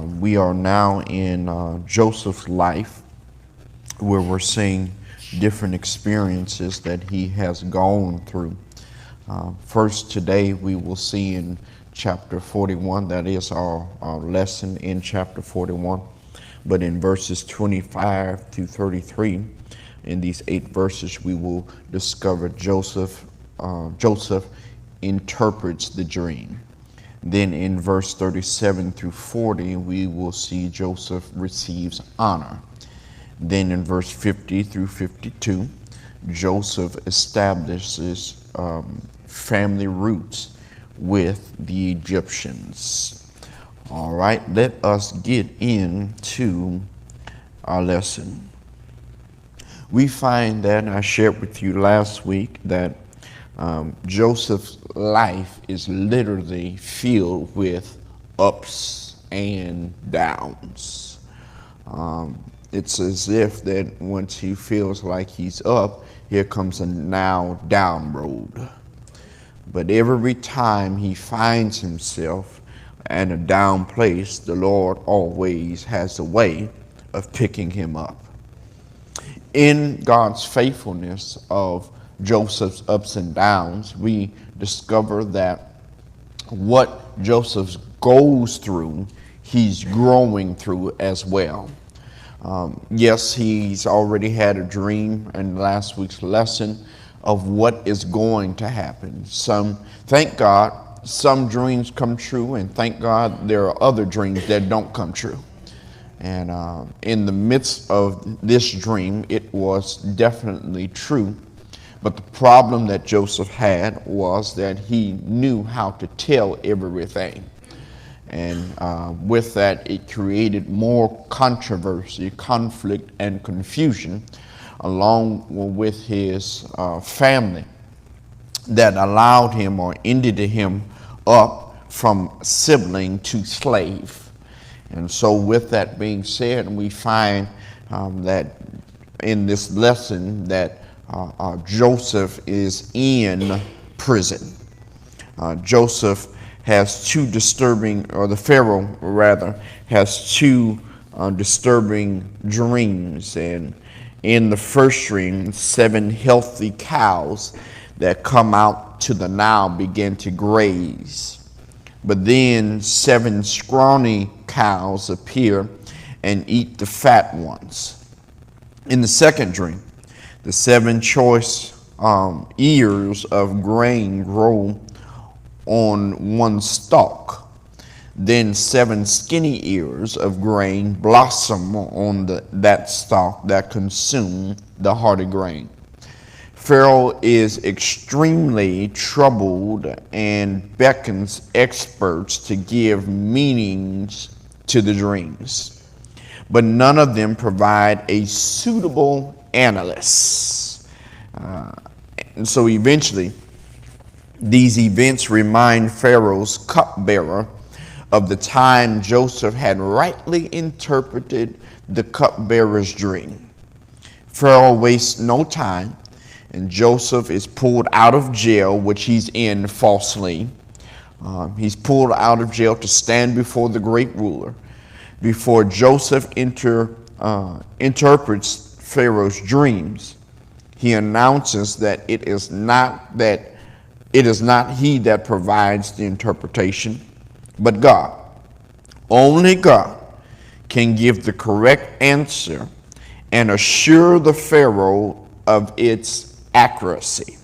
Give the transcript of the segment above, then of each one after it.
We are now in Joseph's life, where we're seeing different experiences that he has gone through. First, today we will see in chapter 41, that is our lesson in chapter 41, but in verses 25 through 33, in these 8 verses, we will discover Joseph interprets the dream. Then in verse 37 through 40, we will see Joseph receives honor. Then in verse 50 through 52, Joseph establishes family roots with the Egyptians. All right, let us get into our lesson. We find that, I shared with you last week, that Joseph's life is literally filled with ups and downs. It's as if that once he feels like he's up, here comes a now down road. But every time he finds himself in a down place, the Lord always has a way of picking him up. In God's faithfulness of Joseph's ups and downs, we discover that what Joseph goes through, he's growing through as well. Yes, he's already had a dream in last week's lesson of what is going to happen. Thank God, some dreams come true, and thank God there are other dreams that don't come true. And in the midst of this dream, it was definitely true. But the problem that Joseph had was that he knew how to tell everything. And with that, it created more controversy, conflict, and confusion along with his family that allowed him or ended him up from sibling to slave. And so with that being said, we find that in this lesson that Joseph is in prison. Joseph has two disturbing, or the Pharaoh rather, has two disturbing dreams. And in the first dream, 7 healthy cows that come out to the Nile begin to graze. But then 7 scrawny cows appear and eat the fat ones. In the second dream, the 7 choice ears of grain grow on one stalk. Then 7 skinny ears of grain blossom on that stalk that consume the hardy grain. Pharaoh is extremely troubled and beckons experts to give meanings to the dreams, but none of them provide a suitable analyst. And so eventually, these events remind Pharaoh's cupbearer of the time Joseph had rightly interpreted the cupbearer's dream. Pharaoh wastes no time, and Joseph is pulled out of jail, which he's in falsely. He's pulled out of jail to stand before the great ruler. Before Joseph interprets Pharaoh's dreams, he announces that it is not he that provides the interpretation, but God. Only God can give the correct answer and assure the Pharaoh of its accuracy.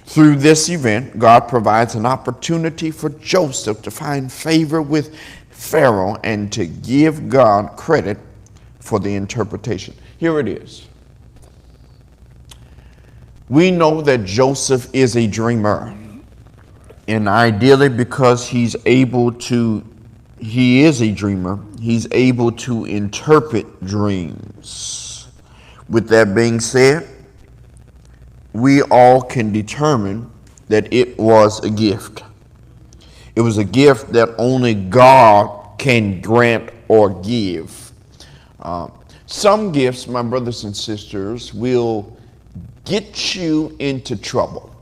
Through this event, God provides an opportunity for Joseph to find favor with Pharaoh and to give God credit for the interpretation. Here it is. We know that Joseph is a dreamer, and ideally because he is a dreamer, he's able to interpret dreams. With that being said, we all can determine that it was a gift. It was a gift that only God can grant or give. Some gifts, my brothers and sisters, will get you into trouble.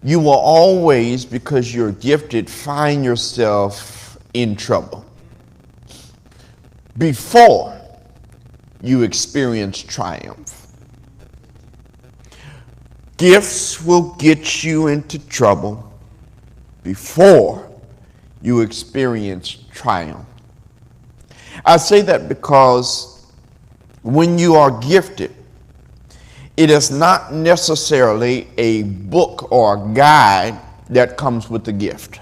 you will always, because you're gifted, find yourself in trouble before you experience triumph. Gifts will get you into trouble before you experience triumph. I say that because when you are gifted, it is not necessarily a book or a guide that comes with the gift.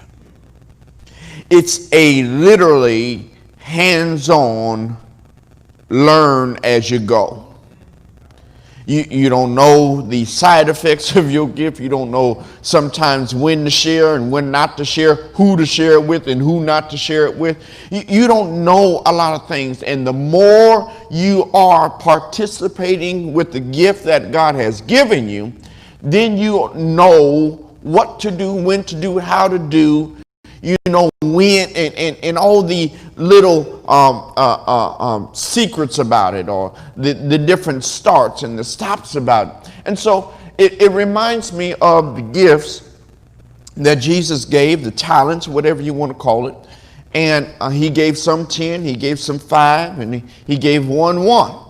It's a literally hands-on, learn as you go. You don't know the side effects of your gift. You don't know sometimes when to share and when not to share, who to share it with and who not to share it with. You don't know a lot of things. And the more you are participating with the gift that God has given you, then you know what to do, when to do, how to do. You know when and all the little secrets about it, or the different starts and the stops about it. And so it reminds me of the gifts that Jesus gave, the talents, whatever you want to call it. And he gave some 10, he gave some 5, and he gave 1.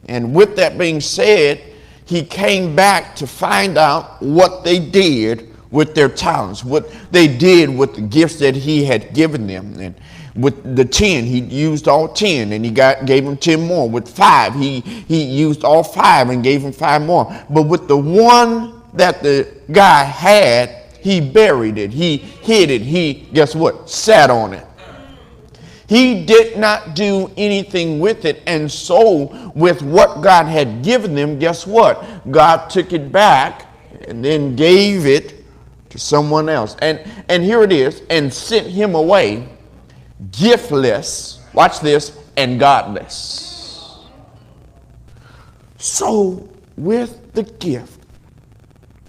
And with that being said, he came back to find out what they did with their talents, what they did with the gifts that he had given them. And with the 10, he used all 10, and he gave them 10 more. With 5, he used all 5 and gave them 5 more. But with the 1 that the guy had, he buried it, he hid it, he, guess what, sat on it. He did not do anything with it. And so with what God had given them, guess what? God took it back and then gave it to someone else. And here it is, and sent him away giftless, watch this, and godless. So with the gift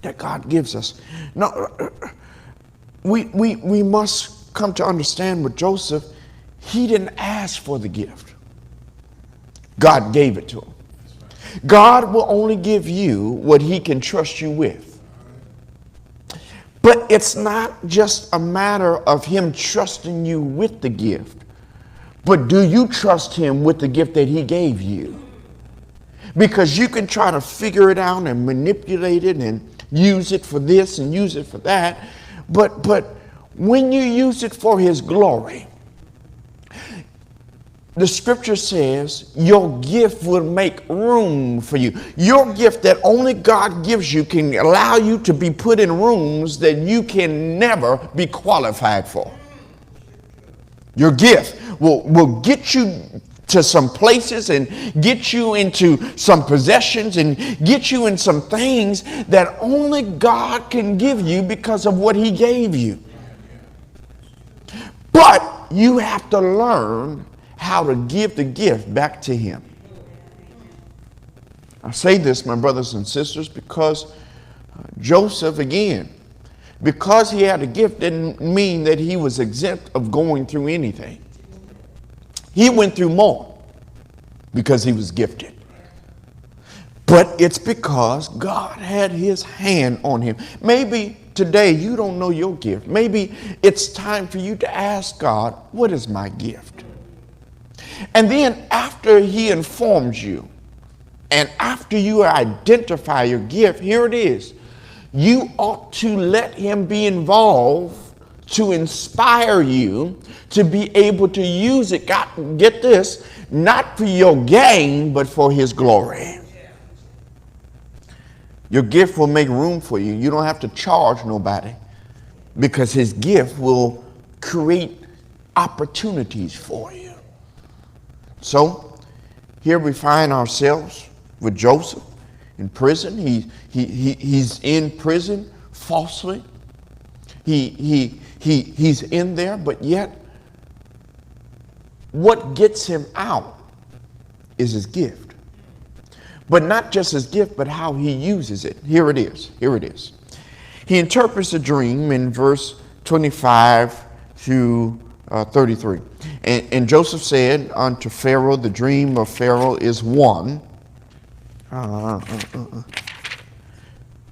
that God gives us, now we must come to understand with Joseph, he didn't ask for the gift. God gave it to him. God will only give you what he can trust you with. But it's not just a matter of him trusting you with the gift, but do you trust him with the gift that he gave you? Because you can try to figure it out and manipulate it and use it for this and use it for that, but when you use it for his glory, the scripture says your gift will make room for you. Your gift that only God gives you can allow you to be put in rooms that you can never be qualified for. Your gift will get you to some places and get you into some possessions and get you in some things that only God can give you because of what he gave you. But you have to learn how to give the gift back to him. I say this, my brothers and sisters, because Joseph, again, because he had a gift didn't mean that he was exempt of going through anything. He went through more because he was gifted. But it's because God had his hand on him. Maybe today you don't know your gift. Maybe it's time for you to ask God, what is my gift? And then after he informs you, and after you identify your gift, here it is. You ought to let him be involved to inspire you to be able to use it. God, get this, not for your gain, but for his glory. Your gift will make room for you. You don't have to charge nobody, because his gift will create opportunities for you. So here we find ourselves with Joseph in prison. He's in prison falsely. He's in there, but yet what gets him out is his gift. But not just his gift, but how he uses it. Here it is. Here it is. He interprets a dream in verse 25 to 33. And Joseph said unto Pharaoh, the dream of Pharaoh is one.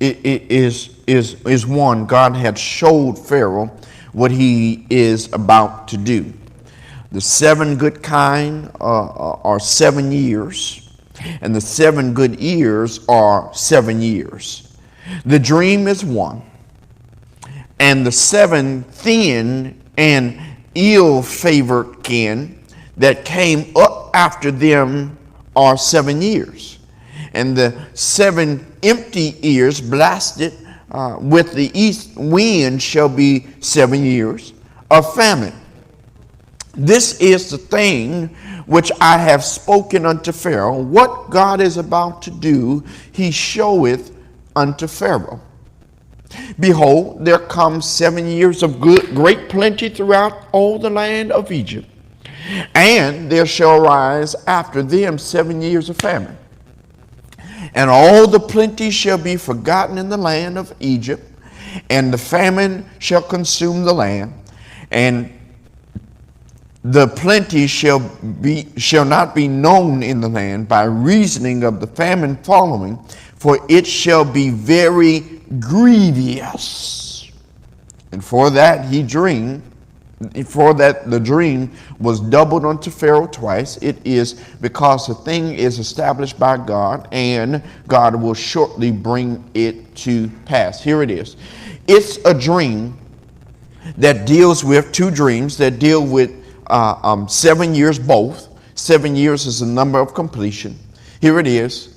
is one. God had showed Pharaoh what he is about to do. The 7 good kind are 7 years, and the 7 good years are 7 years. The dream is one, and the 7 thin and ill-favored kin that came up after them are 7 years. And the 7 empty ears blasted with the east wind shall be 7 years of famine. This is the thing which I have spoken unto Pharaoh. What God is about to do, he showeth unto Pharaoh. Behold, there come 7 years of great plenty throughout all the land of Egypt. And there shall rise after them 7 years of famine. And all the plenty shall be forgotten in the land of Egypt, and the famine shall consume the land, and the plenty shall not be known in the land by reasoning of the famine following, for it shall be very grievous. And for that the dream was doubled unto Pharaoh twice. It is because the thing is established by God, and God will shortly bring it to pass. Here it is. It's a dream that deals with 2 dreams that deal with 7 years both. 7 years is the number of completion. Here it is.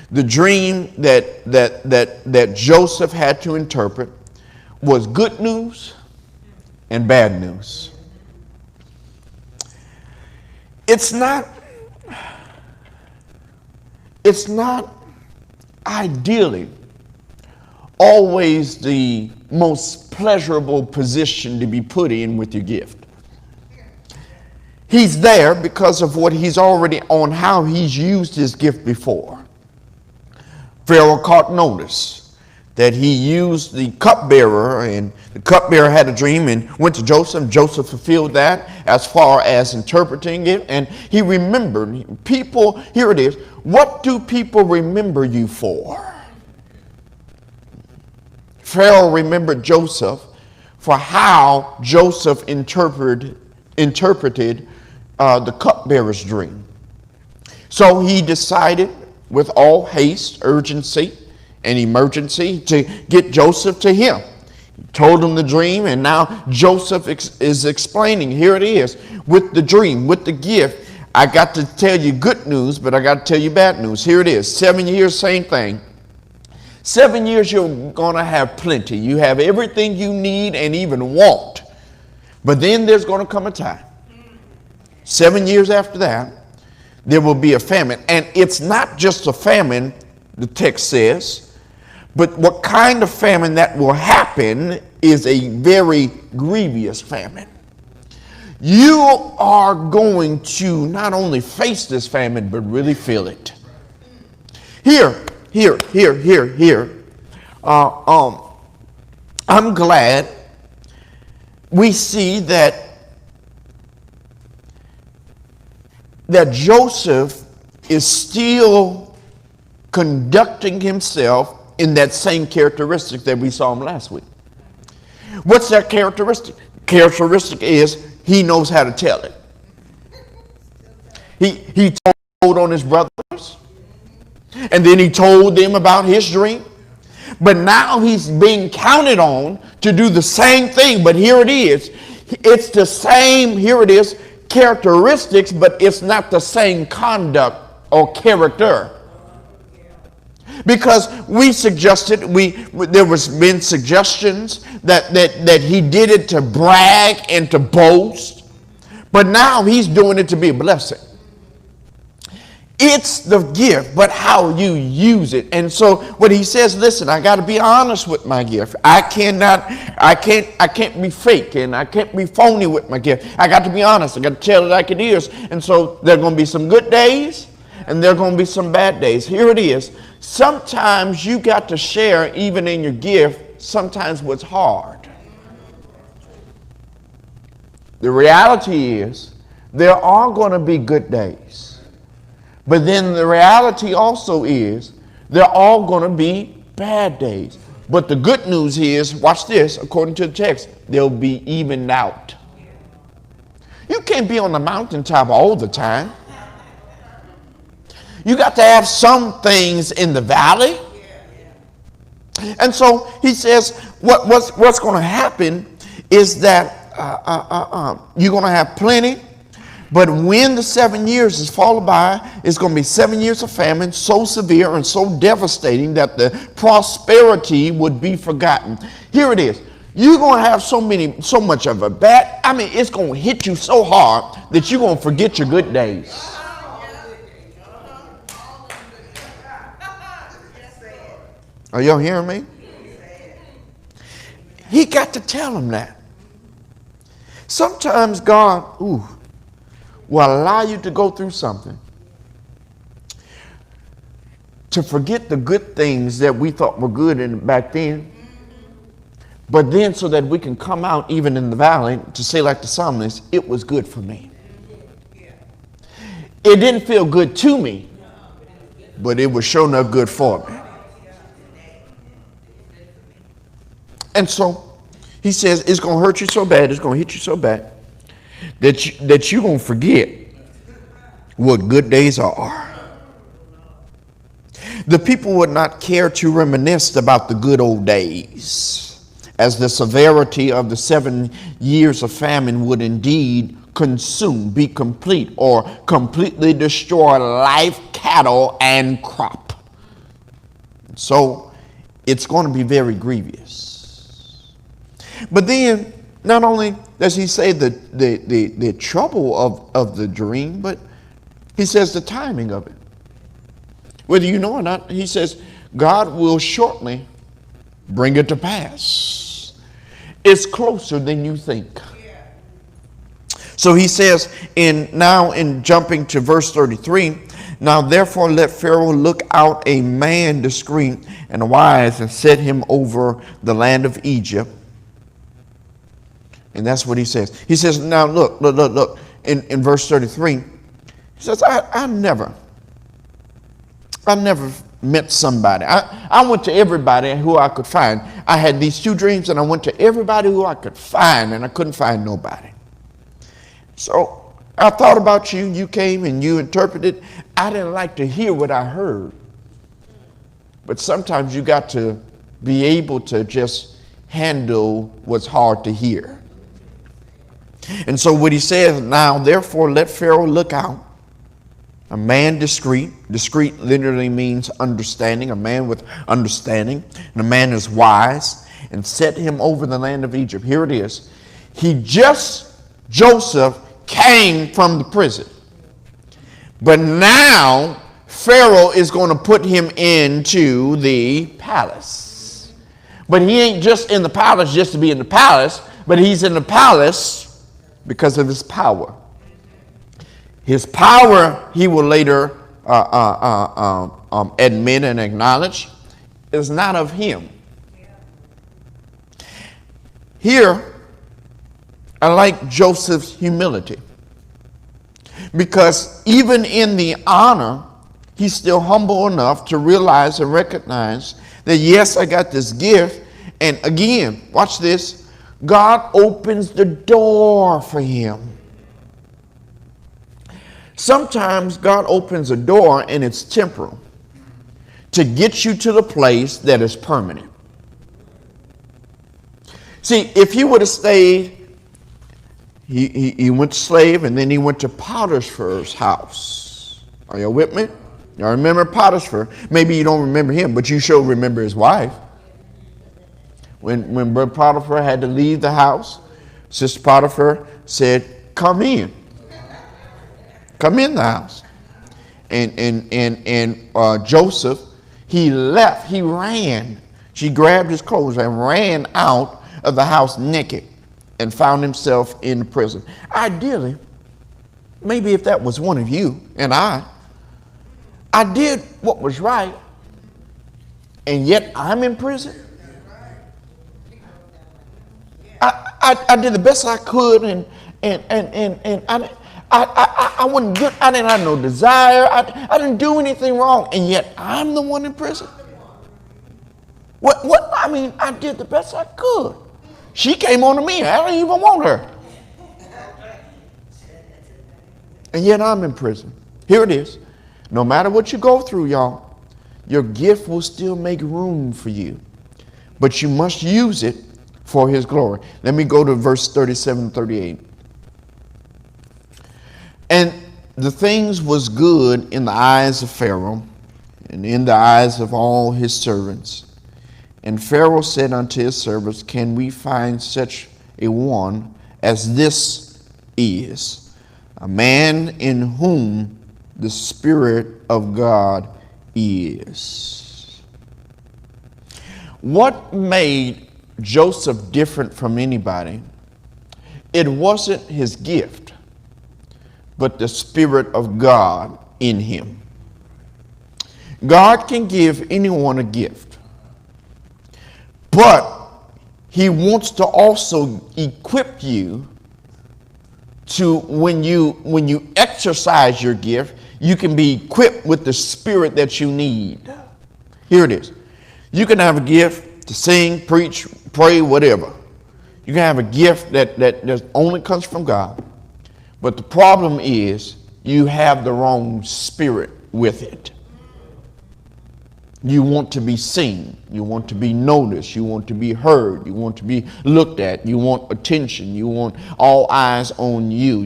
The dream that Joseph had to interpret was good news and bad news. It's not ideally always the most pleasurable position to be put in with your gift. He's there because of what he's already on, how he's used his gift before. Pharaoh caught notice that he used the cupbearer, and the cupbearer had a dream and went to Joseph. Joseph fulfilled that as far as interpreting it, and he remembered people. Here it is. What do people remember you for? Pharaoh remembered Joseph for how Joseph interpreted the cupbearer's dream. So he decided with all haste, urgency, and emergency to get Joseph to him. He told him the dream, and now Joseph is explaining. Here it is, with the dream, with the gift. I got to tell you good news, but I got to tell you bad news. Here it is, 7 years, same thing. 7 years you're going to have plenty. You have everything you need and even want. But then there's going to come a time. 7 years after that, there will be a famine. And it's not just a famine, the text says, but what kind of famine that will happen is a very grievous famine. You are going to not only face this famine, but really feel it. Here. I'm glad we see that Joseph is still conducting himself in that same characteristic that we saw him last week. What's that characteristic? Characteristic is he knows how to tell it. He told on his brothers, and then he told them about his dream. But now he's being counted on to do the same thing. But here it is. It's the same, here it is, characteristics, but it's not the same conduct or character. Because we suggested, there was been suggestions that he did it to brag and to boast, but now he's doing it to be a blessing. It's the gift, but how you use it. And so what he says, listen, I got to be honest with my gift. I can't be fake, and I can't be phony with my gift. I got to be honest. I got to tell it like it is. And so there are going to be some good days, and there are going to be some bad days. Here it is. Sometimes you got to share, even in your gift, sometimes what's hard. The reality is there are going to be good days. But then the reality also is there are going to be bad days. But the good news is, watch this, according to the text, they'll be evened out. You can't be on the mountaintop all the time. You got to have some things in the valley. And so he says, what's going to happen is that you're going to have plenty. But when the 7 years is followed by, it's going to be 7 years of famine, so severe and so devastating that the prosperity would be forgotten. Here it is. You're going to have so much of a bad, it's going to hit you so hard that you're going to forget your good days. Are y'all hearing me? He got to tell him that. Sometimes God, will allow you to go through something to forget the good things that we thought were good back then. But then so that we can come out even in the valley to say like the psalmist, it was good for me. It didn't feel good to me, but it was sure enough good for me. And so he says it's going to hurt you so bad, it's going to hit you so bad that you're going to forget what good days are. The people would not care to reminisce about the good old days, as the severity of the 7 years of famine would indeed be complete, or completely destroy life, cattle, and crop. So it's going to be very grievous. But then, not only does he say the trouble of the dream, but he says the timing of it. Whether you know or not, he says, God will shortly bring it to pass. It's closer than you think. So he says, in jumping to verse 33, now therefore let Pharaoh look out a man discreet and wise and set him over the land of Egypt. And that's what he says. He says, now look. In verse 33, he says, I never met somebody. I went to everybody who I could find. I had these 2 dreams and I went to everybody who I could find and I couldn't find nobody. So I thought about you. You came and you interpreted. I didn't like to hear what I heard. But sometimes you got to be able to just handle what's hard to hear. And so what he says, now therefore let Pharaoh look out. A man discreet. Discreet literally means understanding. A man with understanding. And a man is wise. And set him over the land of Egypt. Here it is. Joseph came from the prison. But now Pharaoh is going to put him into the palace. But he ain't just in the palace just to be in the palace. But he's in the palace because of his power. His power, he will later admit and acknowledge, is not of him. Here, I like Joseph's humility. Because even in the honor, he's still humble enough to realize and recognize that, yes, I got this gift. And again, watch this. God opens the door for him. Sometimes God opens a door and it's temporal to get you to the place that is permanent. See, if he would have stayed, he went to slave and then he went to Potiphar's house. Are you with me? Y'all remember Potiphar? Maybe you don't remember him, but you sure remember his wife. When Brother Potiphar had to leave the house, Sister Potiphar said, come in. Come in the house. And Joseph, he left, he ran. She grabbed his clothes and ran out of the house naked and found himself in the prison. Ideally, maybe if that was one of you and I did what was right, and yet I'm in prison. I did the best I could, and I wasn't good. I didn't have no desire. I didn't do anything wrong, and yet I'm the one in prison. What? I mean, I did the best I could. She came on to me. I don't even want her. And yet I'm in prison. Here it is. No matter what you go through, y'all, your gift will still make room for you. But you must use it for his glory. Let me go to verse 37 and 38. And the things was good in the eyes of Pharaoh and in the eyes of all his servants. And Pharaoh said unto his servants, can we find such a one as this is, a man in whom the Spirit of God is? What made Joseph different from anybody? It wasn't his gift, but the Spirit of God in him. God can give anyone a gift, but he wants to also equip you to, when you exercise your gift, you can be equipped with the Spirit that you need. Here it is. You can have a gift to sing, preach, pray, whatever. You can have a gift that only comes from God. But the problem is you have the wrong spirit with it. You want to be seen. You want to be noticed. You want to be heard. You want to be looked at. You want attention. You want all eyes on you.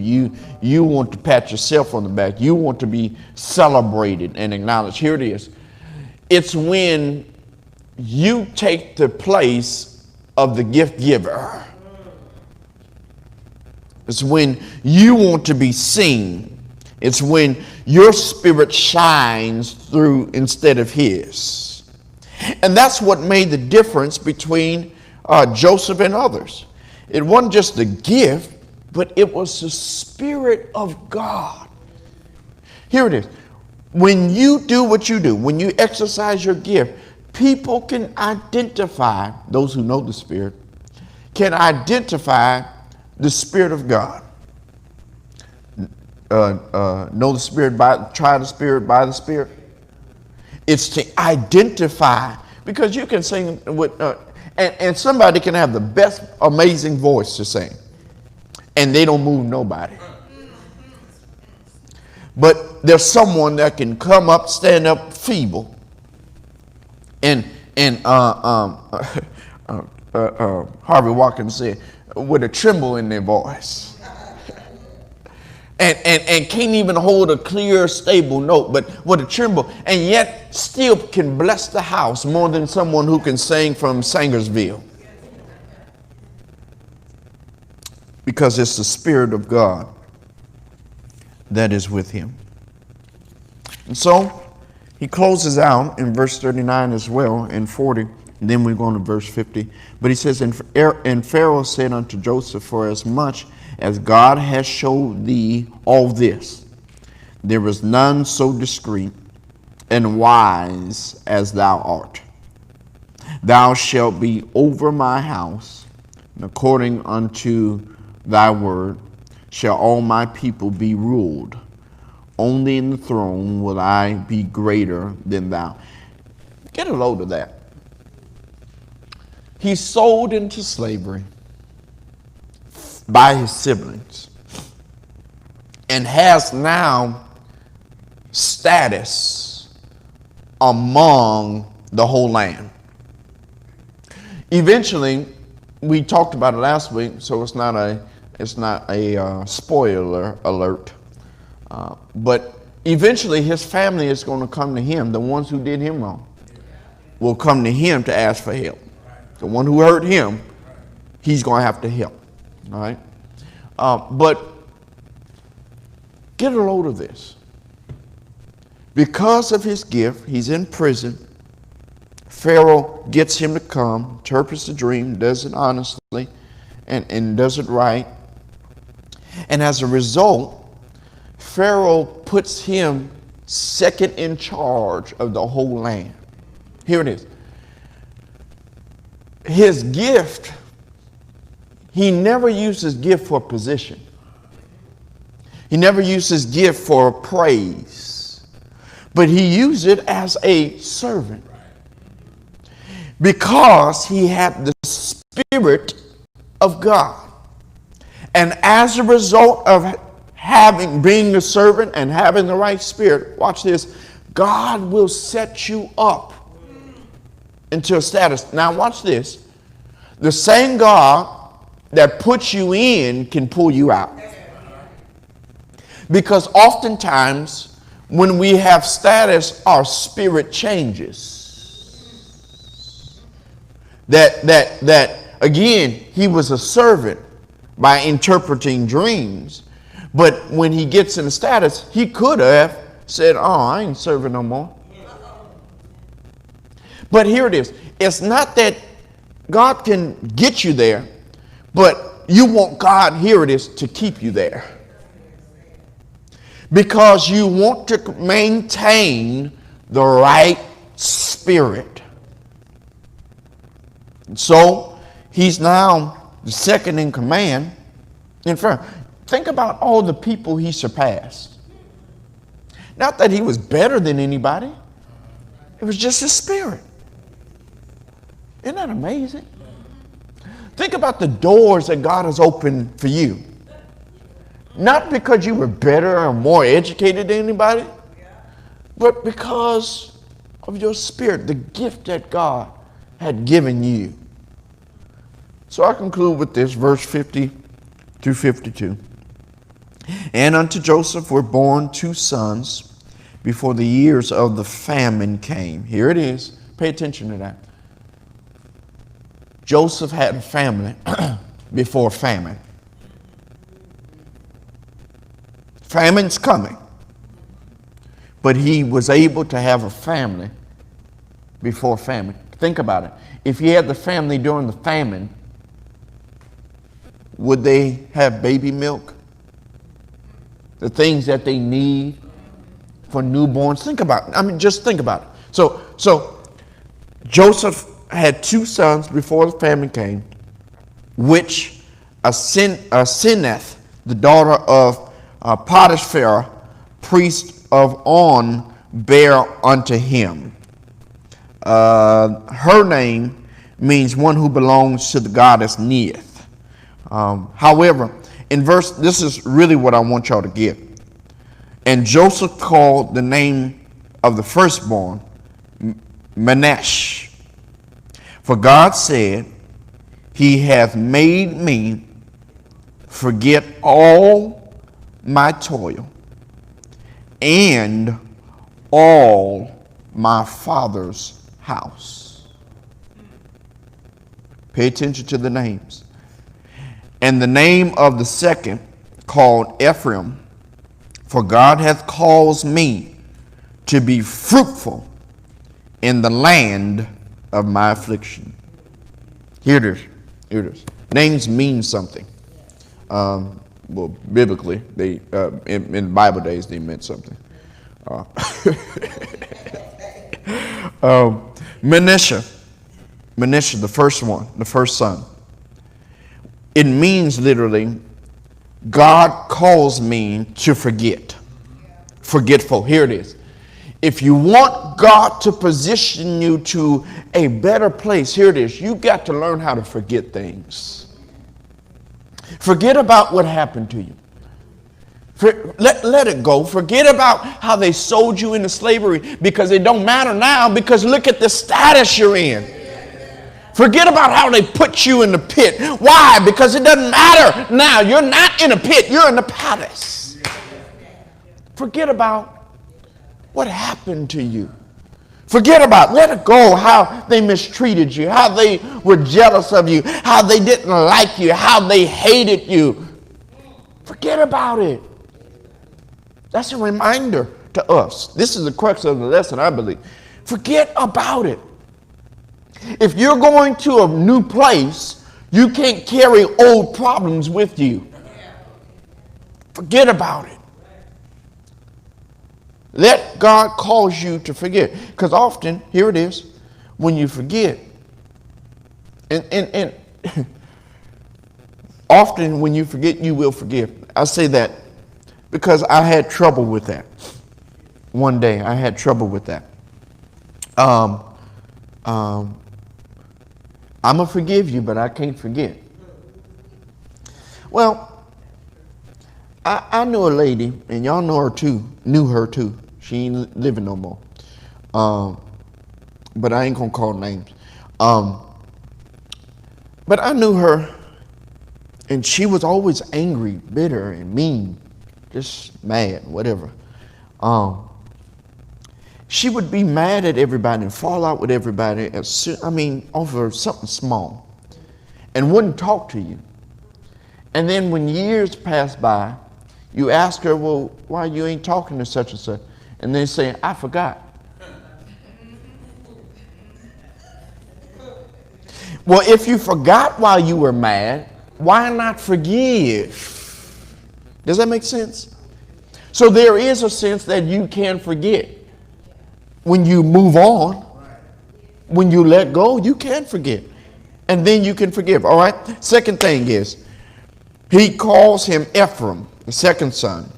You want to pat yourself on the back. You want to be celebrated and acknowledged. Here it is. It's when you take the place of the gift giver. It's when you want to be seen. It's when your spirit shines through instead of his. And that's what made the difference between Joseph and others. It wasn't just the gift, but it was the Spirit of God. Here it is. When you do what you do, when you exercise your gift, people can identify, those who know the Spirit, can identify the Spirit of God. Know the Spirit try the Spirit by the Spirit. It's to identify, because you can sing with, and somebody can have the best amazing voice to sing, and they don't move nobody. But there's someone that can come up, stand up feeble, and Harvey Watkins said, with a tremble in their voice. And can't even hold a clear, stable note, but with a tremble, and yet still can bless the house more than someone who can sing from Sangersville. Because it's the Spirit of God that is with him. And so he closes out in verse 39 as well, and 40, and then we're going to verse 50. But he says, and Pharaoh said unto Joseph, for as much as God has showed thee all this, there is none so discreet and wise as thou art. Thou shalt be over my house, and according unto thy word shall all my people be ruled. Only in the throne will I be greater than thou. Get a load of that. He's sold into slavery by his siblings and has now status among the whole land. Eventually, we talked about it last week, so it's not a spoiler alert. But eventually his family is going to come to him. The ones who did him wrong will come to him to ask for help. The one who hurt him, he's going to have to help. All right? But get a load of this. Because of his gift, he's in prison. Pharaoh gets him to come, interprets the dream, does it honestly, and does it right. And as a result, Pharaoh puts him second in charge of the whole land. Here it is. His gift, he never used his gift for position. He never used his gift for praise. But he used it as a servant. because he had the Spirit of God. And as a result of being a servant and having the right spirit, watch this, God will set you up into a status. Now watch this. The same God that puts you in can pull you out. Because oftentimes when we have status, our spirit changes. That again, he was a servant by interpreting dreams. But when he gets in status, he could have said, oh, I ain't serving no more. But here it is. It's not that God can get you there, but you want God, here it is, to keep you there. Because you want to maintain the right spirit. So he's now the second in command. In fact, think about all the people he surpassed. Not that he was better than anybody. It was just his spirit. Isn't that amazing? Think about the doors that God has opened for you. Not because you were better or more educated than anybody, but because of your spirit, the gift that God had given you. So I conclude with this, verse 50 through 52. And unto Joseph were born 2 sons before the years of the famine came. Here it is. Pay attention to that. Joseph had a family before famine. Famine's coming. But he was able to have a family before famine. Think about it. If he had the family during the famine, would they have baby milk? The things that they need for newborns? Think about it. I mean, just think about it. So Joseph had 2 sons before the famine came, which Asenath, the daughter of Potiphar, priest of On, bare unto him. Her name means one who belongs to the goddess Neith. However, in this is really what I want y'all to get. And Joseph called the name of the firstborn Manasseh. For God said, he hath made me forget all my toil and all my father's house. Pay attention to the names. And the name of the second called Ephraim, for God hath caused me to be fruitful in the land of my affliction. Here it is. Names mean something. Well, biblically, they in Bible days they meant something. Manasseh, the first son. It means literally, God calls me to forget. Forgetful. Here it is. If you want God to position you to a better place, here it is. You've got to learn how to forget things. Forget about what happened to you. Let it go. Forget about how they sold you into slavery, because it don't matter now, because look at the status you're in. Forget about how they put you in the pit. Why? Because it doesn't matter now. You're not in a pit. You're in the palace. Forget about what happened to you. Forget about, let it go, how they mistreated you, how they were jealous of you, how they didn't like you, how they hated you. Forget about it. That's a reminder to us. This is the crux of the lesson, I believe. Forget about it. If you're going to a new place, you can't carry old problems with you. Forget about it. Let God cause you to forget. Because often, here it is, when you forget, and often when you forget, you will forgive. I say that because I had trouble with that. One day, I had trouble with that. I'm going to forgive you, but I can't forget. Well, I knew a lady, and y'all knew her too. She ain't living no more. But I ain't going to call names. But I knew her, and she was always angry, bitter, and mean, just mad, whatever. She would be mad at everybody and fall out with everybody, over something small, and wouldn't talk to you. And then when years pass by, you ask her, well, why you ain't talking to such and such? And they say, I forgot. Well, if you forgot while you were mad, why not forgive? Does that make sense? So there is a sense that you can forget. When you move on, when you let go, you can forget. And then you can forgive, all right? Second thing is, he calls him Ephraim, the second son.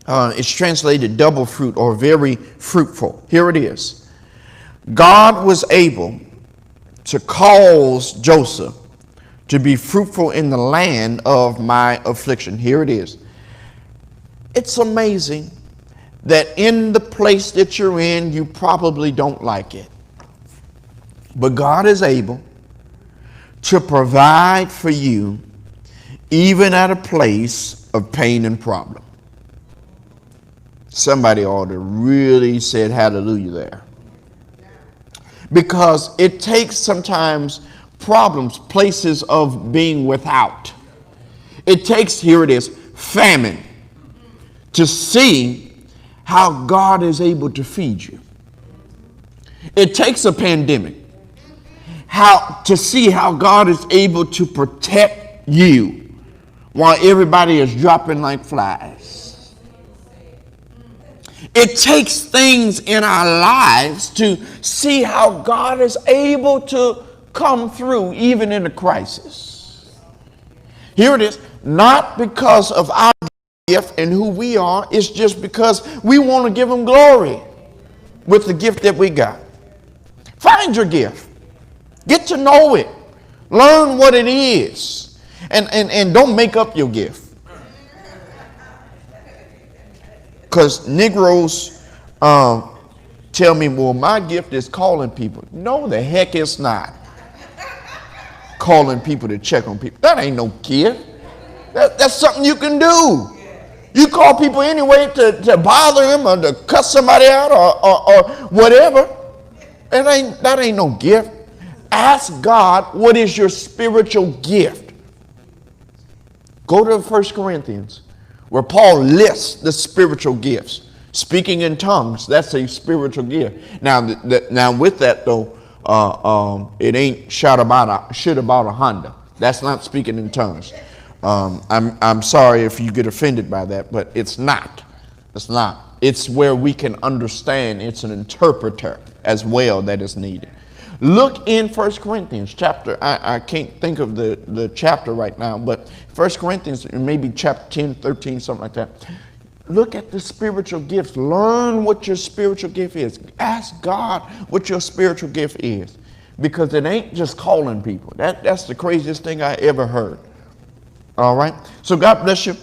It's translated double fruit or very fruitful. Here it is. God was able to cause Joseph to be fruitful in the land of my affliction. Here it is. It's amazing that in the place that you're in, you probably don't like it. But God is able to provide for you even at a place of pain and problem. Somebody ought to really say hallelujah there. Because it takes sometimes problems, places of being without. It takes, here it is, famine, to see how God is able to feed you. It takes a pandemic to see how God is able to protect you while everybody is dropping like flies. It takes things in our lives to see how God is able to come through even in a crisis. Here it is, not because of our gift and who we are, it's just because we want to give him glory with the gift that we got. Find your gift. Get to know it. Learn what it is. And don't make up your gift. Because Negroes tell me, well, my gift is calling people. No, the heck it's not. Calling people to check on people. That ain't no gift. That's something you can do. You call people anyway to bother them or to cuss somebody out or whatever. That ain't no gift. Ask God, what is your spiritual gift? Go to 1 Corinthians, where Paul lists the spiritual gifts. Speaking in tongues, that's a spiritual gift. Now with that though, it ain't shit about a Honda. That's not speaking in tongues. I'm sorry if you get offended by that, but it's not. It's not. It's where we can understand. It's an interpreter as well that is needed. Look in 1 Corinthians chapter, I can't think of the chapter right now, but 1 Corinthians, maybe chapter 10, 13, something like that. Look at the spiritual gifts. Learn what your spiritual gift is. Ask God what your spiritual gift is. Because it ain't just calling people. That's the craziest thing I ever heard. All right? So God bless you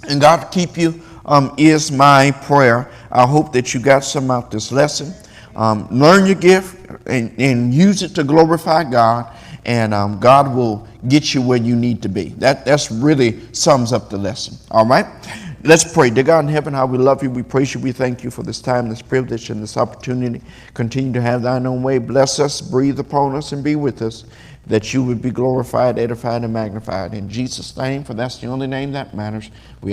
and God keep you is my prayer. I hope that you got some out this lesson. Learn your gift and use it to glorify God, and God will get you where you need to be. That's really sums up the lesson. All right? Let's pray. Dear God in heaven, how we love you, we praise you, we thank you for this time, this privilege, and this opportunity. Continue to have thine own way. Bless us, breathe upon us, and be with us, that you would be glorified, edified, and magnified. In Jesus' name, for that's the only name that matters. We